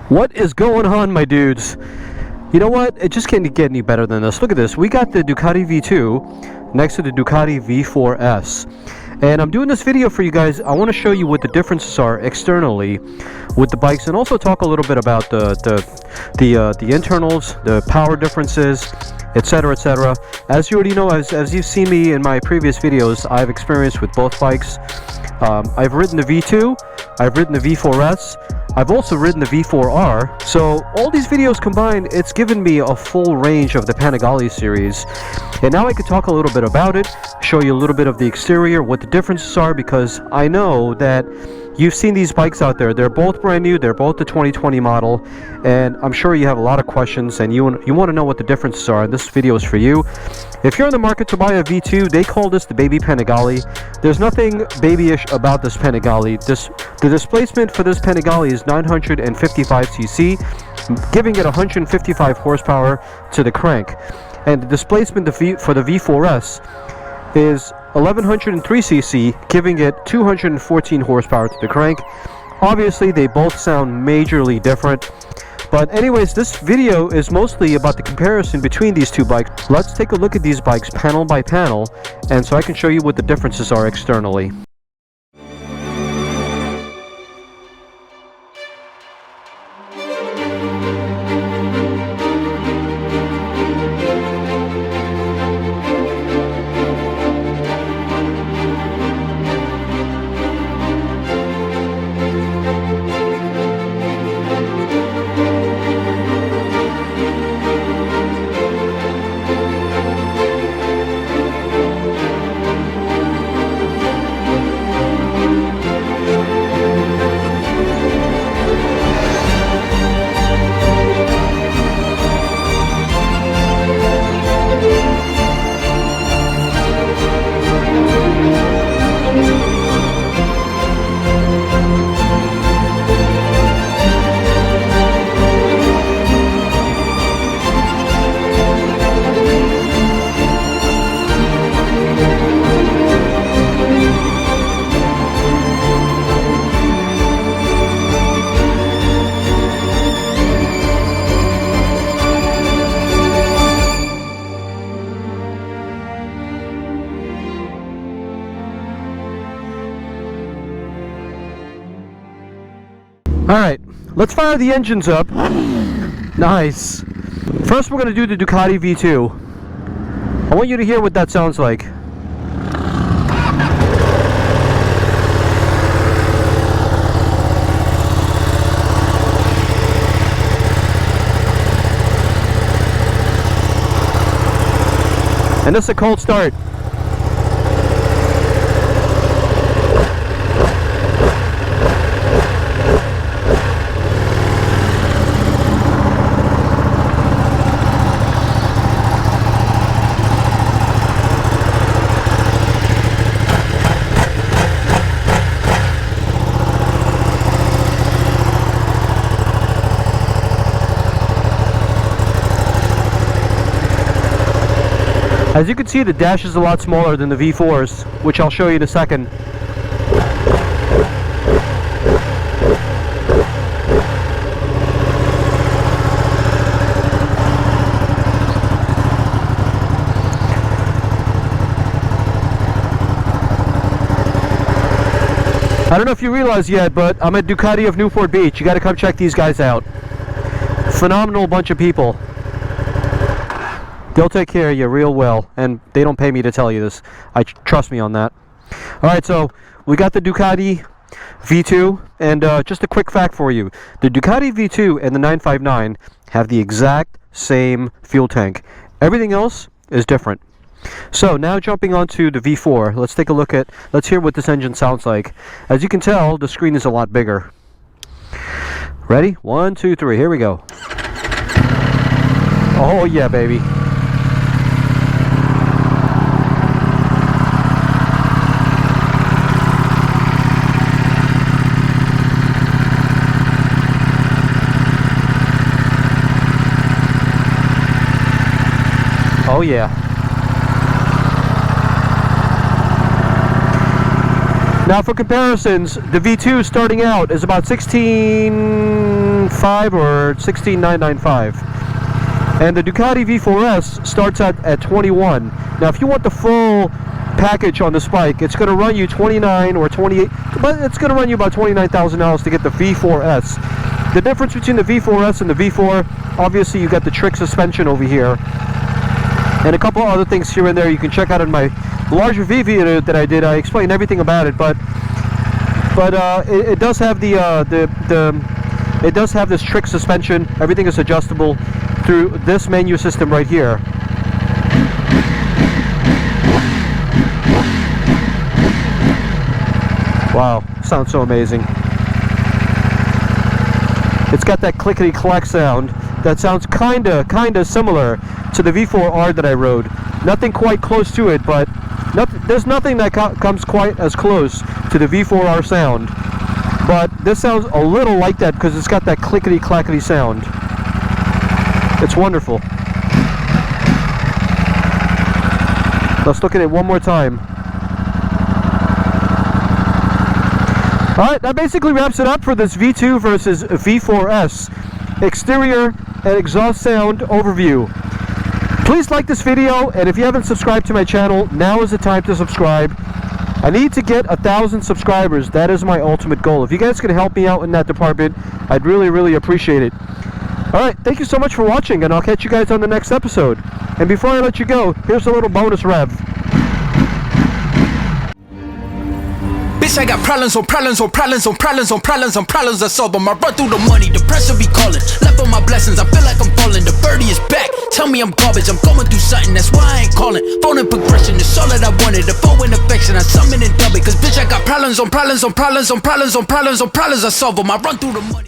What is going on, my dudes? You know what? It just can't get any better than this. Look at this. We got the Ducati V2 next to the Ducati V4S. And I'm doing this video for you guys. I want to show you what the differences are externally with the bikes, and also talk a little bit about the internals, the power differences, etc., etc. As you already know, as you've seen me in my previous videos, I've experienced with both bikes. I've ridden the V2, I've ridden the V4S, I've also ridden the V4R. So all these videos combined, it's given me a full range of the Panigale series. And now I could talk a little bit about it, show you a little bit of the exterior, what the differences are, because I know that you've seen these bikes out there. They're both brand new, they're both the 2020 model, and I'm sure you have a lot of questions and you want to know what the differences are, and this video is for you. If you're in the market to buy a V2, they call this the baby Panigale. There's nothing babyish about this Panigale. The displacement for this Panigale is 955 cc, giving it 155 horsepower to the crank. And the displacement for the V4S is 1103 cc, giving it 214 horsepower to the crank. Obviously, they both sound majorly different. But anyways, this video is mostly about the comparison between these two bikes. Let's take a look at these bikes panel by panel, and so I can show you what the differences are externally. Alright, let's fire the engines up. Nice. First we're going to do the Ducati V2. I want you to hear what that sounds like. And this is a cold start. As you can see, the dash is a lot smaller than the V4's, which I'll show you in a second. I don't know if you realize yet, but I'm at Ducati of Newport Beach. You got to come check these guys out. Phenomenal bunch of people. They'll take care of you real well, and they don't pay me to tell you this. Trust me on that. Alright, so we got the Ducati V2, and just a quick fact for you. The Ducati V2 and the 959 have the exact same fuel tank. Everything else is different. So now jumping onto the V4, let's hear what this engine sounds like. As you can tell, the screen is a lot bigger. Ready? 1, 2, 3, here we go. Oh yeah, baby. Oh yeah. Now for comparisons, the V2 starting out is about 16.5 or 16,995. And the Ducati V4S starts at 21. Now if you want the full package on this bike, it's going to run you 29 or 28, but it's going to run you about $29,000 to get the V4S. The difference between the V4S and the V4, obviously you got the trick suspension over here, and a couple other things here and there you can check out in my larger V video that I did. I explained everything about it, but it does have it does have this trick suspension. Everything is adjustable through this menu system right here. Wow, sounds so amazing. It's got that clickety-clack sound that sounds kinda similar to the V4R that I rode. Nothing quite close to it, but there's nothing that comes quite as close to the V4R sound. But this sounds a little like that because it's got that clickety-clackety sound. It's wonderful. Let's look at it one more time. Alright, that basically wraps it up for this V2 versus V4S exterior and exhaust sound overview. Please like this video, and if you haven't subscribed to my channel, now is the time to subscribe. I need to get 1,000 subscribers. That is my ultimate goal. If you guys can help me out in that department, I'd really appreciate it. Alright, thank you so much for watching, and I'll catch you guys on the next episode. And before I let you go, here's a little bonus rev. Bitch, I got problems on problems on problems on problems on problems on problems I solve them. I run through the money, the pressure be calling. Left on my blessings, I feel like I'm falling. The birdie is back, tell me I'm garbage. I'm going through something, that's why I ain't calling. Phone and progression, it's all that I wanted. The phone and affection, I summon and dub it. Cause bitch, I got problems on problems on problems on problems on problems on problems I solve them. I run through the money.